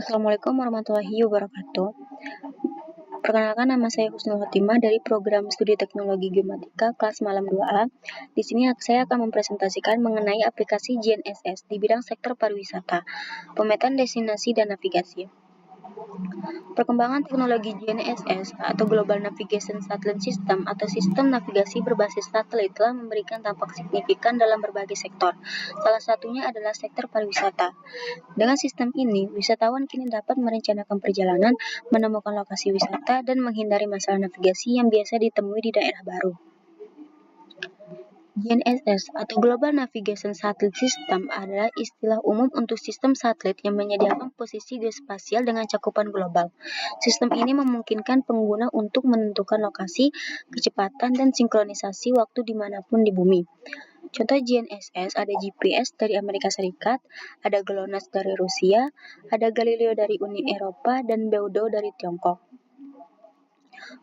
Assalamualaikum warahmatullahi wabarakatuh. Perkenalkan, nama saya Husnul Khotimah dari program studi teknologi geomatika kelas malam 2A. Di sini saya akan mempresentasikan mengenai aplikasi GNSS di bidang sektor pariwisata, pemetaan destinasi dan navigasi. Perkembangan teknologi GNSS atau Global Navigation Satellite System atau sistem navigasi berbasis satelit telah memberikan dampak signifikan dalam berbagai sektor. Salah satunya adalah sektor pariwisata. Dengan sistem ini, wisatawan kini dapat merencanakan perjalanan, menemukan lokasi wisata, dan menghindari masalah navigasi yang biasa ditemui di daerah baru. GNSS atau Global Navigation Satellite System adalah istilah umum untuk sistem satelit yang menyediakan posisi geospasial dengan cakupan global. Sistem ini memungkinkan pengguna untuk menentukan lokasi, kecepatan, dan sinkronisasi waktu dimanapun di bumi. Contoh GNSS ada GPS dari Amerika Serikat, ada GLONASS dari Rusia, ada Galileo dari Uni Eropa, dan Beidou dari Tiongkok.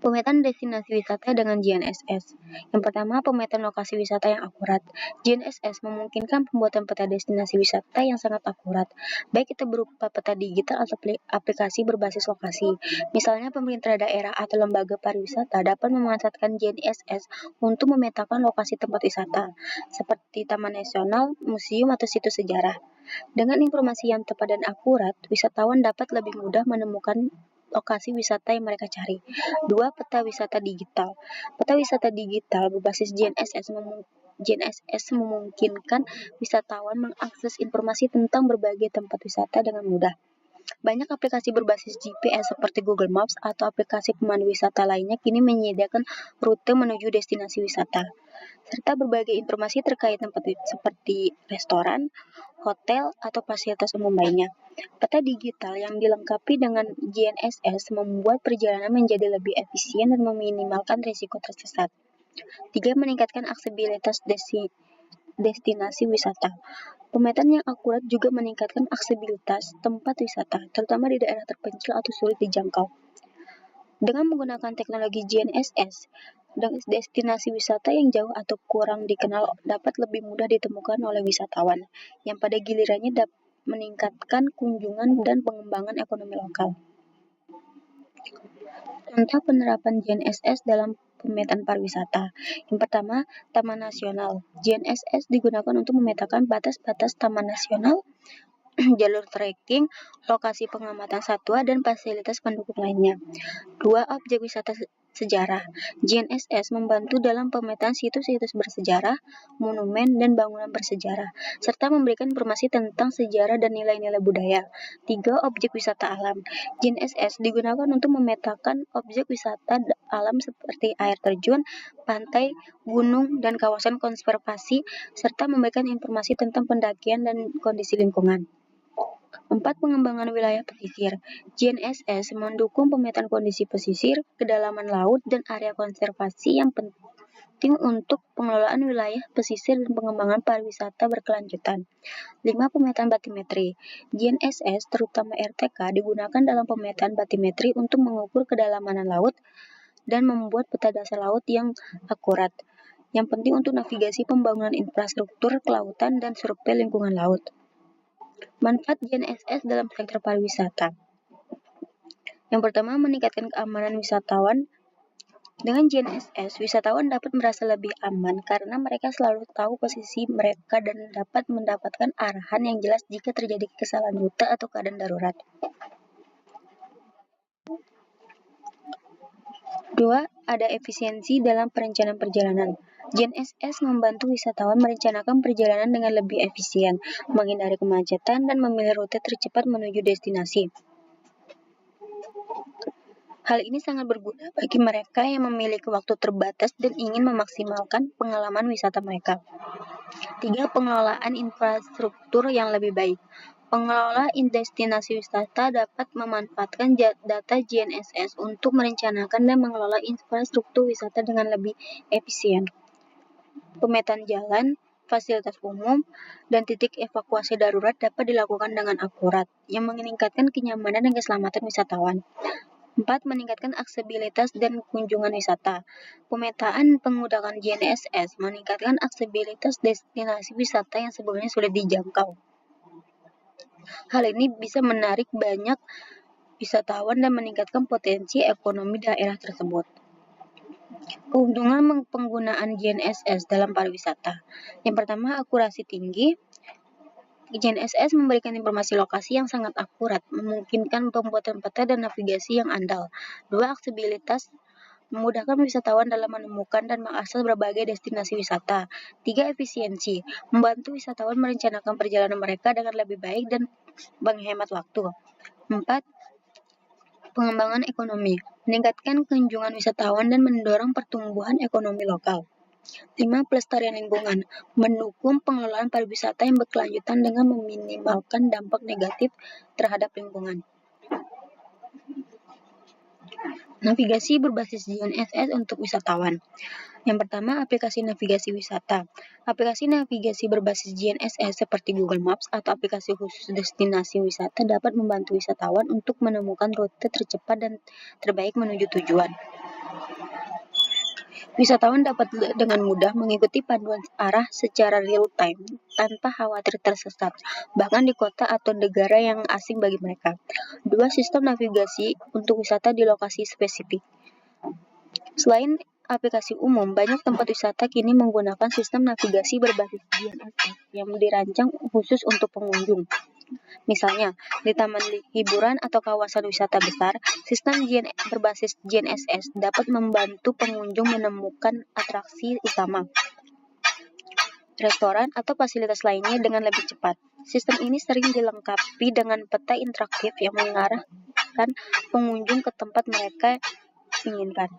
Pemetaan destinasi wisata dengan GNSS. Yang pertama, pemetaan lokasi wisata yang akurat. GNSS memungkinkan pembuatan peta destinasi wisata yang sangat akurat, baik itu berupa peta digital atau aplikasi berbasis lokasi. Misalnya, pemerintah daerah atau lembaga pariwisata dapat memanfaatkan GNSS untuk memetakan lokasi tempat wisata, seperti taman nasional, museum, atau situs sejarah. Dengan informasi yang tepat dan akurat, wisatawan dapat lebih mudah menemukan lokasi wisata yang mereka cari. 2. Peta wisata digital. Peta wisata digital berbasis GNSS memungkinkan wisatawan mengakses informasi tentang berbagai tempat wisata dengan mudah. Banyak aplikasi berbasis GPS seperti Google Maps atau aplikasi pemandu wisata lainnya kini menyediakan rute menuju destinasi wisata, serta berbagai informasi terkait tempat seperti restoran, hotel, atau fasilitas umum lainnya. Peta digital yang dilengkapi dengan GNSS membuat perjalanan menjadi lebih efisien dan meminimalkan risiko tersesat. 3. Meningkatkan aksesibilitas destinasi wisata. Pemetaan yang akurat juga meningkatkan aksesibilitas tempat wisata, terutama di daerah terpencil atau sulit dijangkau. Dengan menggunakan teknologi GNSS, destinasi wisata yang jauh atau kurang dikenal dapat lebih mudah ditemukan oleh wisatawan, yang pada gilirannya dapat meningkatkan kunjungan dan pengembangan ekonomi lokal. Contoh penerapan GNSS dalam pemetaan pariwisata. Yang pertama, Taman Nasional. GNSS digunakan untuk memetakan batas-batas Taman Nasional, jalur trekking, lokasi pengamatan satwa, dan fasilitas pendukung lainnya. 2. Objek wisata sejarah. GNSS membantu dalam pemetaan situs-situs bersejarah, monumen, dan bangunan bersejarah, serta memberikan informasi tentang sejarah dan nilai-nilai budaya. 3. Objek wisata alam. GNSS digunakan untuk memetakan objek wisata alam seperti air terjun, pantai, gunung, dan kawasan konservasi, serta memberikan informasi tentang pendakian dan kondisi lingkungan. 4. Pengembangan wilayah pesisir. GNSS mendukung pemetaan kondisi pesisir, kedalaman laut, dan area konservasi yang penting untuk pengelolaan wilayah pesisir dan pengembangan pariwisata berkelanjutan. 5. Pemetaan batimetri. GNSS, terutama RTK, digunakan dalam pemetaan batimetri untuk mengukur kedalaman laut dan membuat peta dasar laut yang akurat, yang penting untuk navigasi pembangunan infrastruktur kelautan dan survei lingkungan laut. Manfaat GNSS dalam sektor pariwisata. Yang pertama, meningkatkan keamanan wisatawan. Dengan GNSS, wisatawan dapat merasa lebih aman karena mereka selalu tahu posisi mereka dan dapat mendapatkan arahan yang jelas jika terjadi kesalahan rute atau keadaan darurat. 2. Ada efisiensi dalam perencanaan perjalanan. GNSS membantu wisatawan merencanakan perjalanan dengan lebih efisien, menghindari kemacetan, dan memilih rute tercepat menuju destinasi. Hal ini sangat berguna bagi mereka yang memiliki waktu terbatas dan ingin memaksimalkan pengalaman wisata mereka. 3. Pengelolaan infrastruktur yang lebih baik. Pengelola destinasi wisata dapat memanfaatkan data GNSS untuk merencanakan dan mengelola infrastruktur wisata dengan lebih efisien. Pemetaan jalan, fasilitas umum, dan titik evakuasi darurat dapat dilakukan dengan akurat, yang meningkatkan kenyamanan dan keselamatan wisatawan. 4. Meningkatkan aksesibilitas dan kunjungan wisata. Pemetaan penggunaan GNSS meningkatkan aksesibilitas destinasi wisata yang sebelumnya sulit dijangkau. Hal ini bisa menarik banyak wisatawan dan meningkatkan potensi ekonomi daerah tersebut. Keuntungan penggunaan GNSS dalam pariwisata. Yang pertama, akurasi tinggi. GNSS memberikan informasi lokasi yang sangat akurat, memungkinkan pembuatan peta dan navigasi yang andal. 2. Aksesibilitas, memudahkan wisatawan dalam menemukan dan mengakses berbagai destinasi wisata. 3. Efisiensi, membantu wisatawan merencanakan perjalanan mereka dengan lebih baik dan menghemat waktu. 4. Pengembangan ekonomi, meningkatkan kunjungan wisatawan dan mendorong pertumbuhan ekonomi lokal. 5. Pelestarian lingkungan, mendukung pengelolaan pariwisata yang berkelanjutan dengan meminimalkan dampak negatif terhadap lingkungan. Navigasi berbasis GNSS untuk wisatawan. Yang pertama, aplikasi navigasi wisata. Aplikasi navigasi berbasis GNSS seperti Google Maps atau aplikasi khusus destinasi wisata dapat membantu wisatawan untuk menemukan rute tercepat dan terbaik menuju tujuan. Wisatawan dapat dengan mudah mengikuti panduan arah secara real-time tanpa khawatir tersesat, bahkan di kota atau negara yang asing bagi mereka. 2. Sistem navigasi untuk wisata di lokasi spesifik. Selain aplikasi umum, banyak tempat wisata kini menggunakan sistem navigasi berbasis GNSS yang dirancang khusus untuk pengunjung. Misalnya, di taman hiburan atau kawasan wisata besar, sistem berbasis GNSS dapat membantu pengunjung menemukan atraksi utama, restoran, atau fasilitas lainnya dengan lebih cepat. Sistem ini sering dilengkapi dengan peta interaktif yang mengarahkan pengunjung ke tempat mereka inginkan.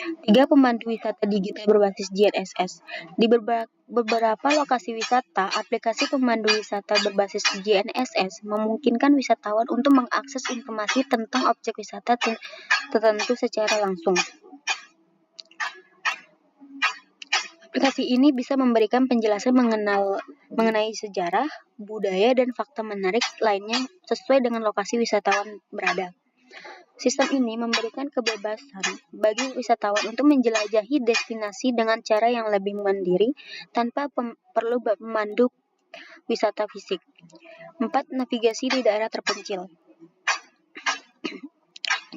3. Pemandu wisata digital berbasis GNSS. Di beberapa lokasi wisata, aplikasi pemandu wisata berbasis GNSS memungkinkan wisatawan untuk mengakses informasi tentang objek wisata tertentu secara langsung. Aplikasi ini bisa memberikan penjelasan mengenai sejarah, budaya, dan fakta menarik lainnya sesuai dengan lokasi wisatawan berada. Sistem ini memberikan kebebasan bagi wisatawan untuk menjelajahi destinasi dengan cara yang lebih mandiri tanpa perlu memandu wisata fisik. 4. Navigasi di daerah terpencil.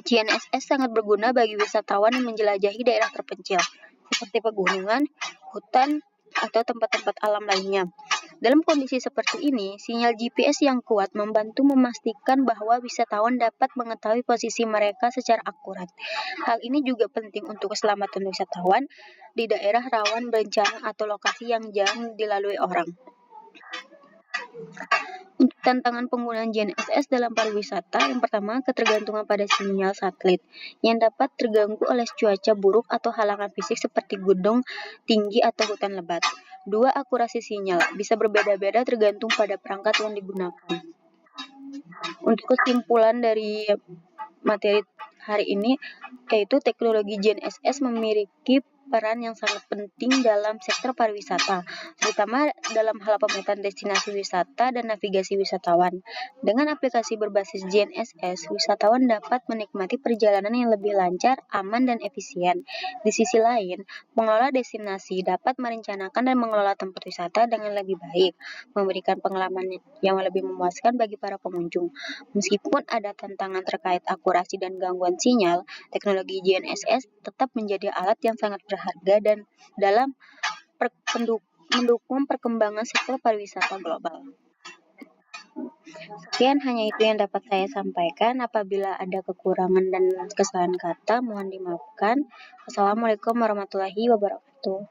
GNSS sangat berguna bagi wisatawan yang menjelajahi daerah terpencil, seperti pegunungan, hutan, atau tempat-tempat alam lainnya. Dalam kondisi seperti ini, sinyal GPS yang kuat membantu memastikan bahwa wisatawan dapat mengetahui posisi mereka secara akurat. Hal ini juga penting untuk keselamatan wisatawan di daerah rawan bencana atau lokasi yang jarang dilalui orang. Untuk tantangan penggunaan GNSS dalam pariwisata, yang pertama, ketergantungan pada sinyal satelit yang dapat terganggu oleh cuaca buruk atau halangan fisik seperti gunung tinggi atau hutan lebat. 2. Akurasi sinyal bisa berbeda-beda tergantung pada perangkat yang digunakan. Untuk kesimpulan dari materi hari ini, yaitu teknologi GNSS memiliki peran yang sangat penting dalam sektor pariwisata, terutama dalam hal pemetaan destinasi wisata dan navigasi wisatawan. Dengan aplikasi berbasis GNSS, wisatawan dapat menikmati perjalanan yang lebih lancar, aman, dan efisien. Di sisi lain, pengelola destinasi dapat merencanakan dan mengelola tempat wisata dengan lebih baik, memberikan pengalaman yang lebih memuaskan bagi para pengunjung. Meskipun ada tantangan terkait akurasi dan gangguan sinyal, teknologi GNSS tetap menjadi alat yang sangat berharga dan dalam mendukung perkembangan sektor pariwisata global. Sekian hanya itu yang dapat saya sampaikan. Apabila ada kekurangan dan kesalahan kata, mohon dimaafkan. Wassalamualaikum warahmatullahi wabarakatuh.